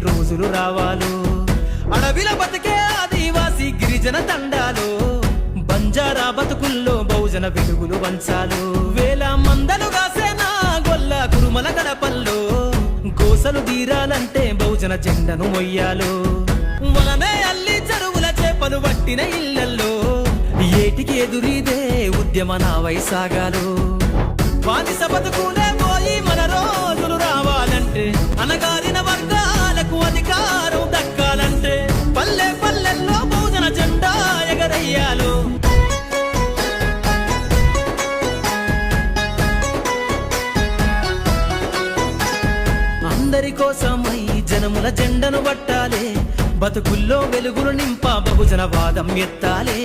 రోజులు రావాలో, అడవిల బతికే ఆదివాసి గిరిజన తండాలు, బంజారా బతుకుల్లో బహుజన వెలుగులు వంచాలు, వేల మందలు కాసేనా గొల్ల కురుమల గడపల్లో, గోసలు తీరాలంటే బహుజన జెండను మొయ్యాలు, వలనే అల్లి చెరువుల చేపలు పట్టిన ఇళ్లల్లో, ఏటికి ఎదురీదే ఉద్యమ నావై సాగాలు, బానిస బతుకులే పోయి మన రోజులు రావాలంటే, అనగారిన వర్గాలకు అధికారం దక్కాలంటే, పల్లె పల్లెల్లో బహుజన జెండా ఎగరయ్యాలు. అందరి కోసమై జనముల జెండను పట్టాలే, బతుకుల్లో వెలుగులు నింప బహుజన వాదం ఎత్తాలే.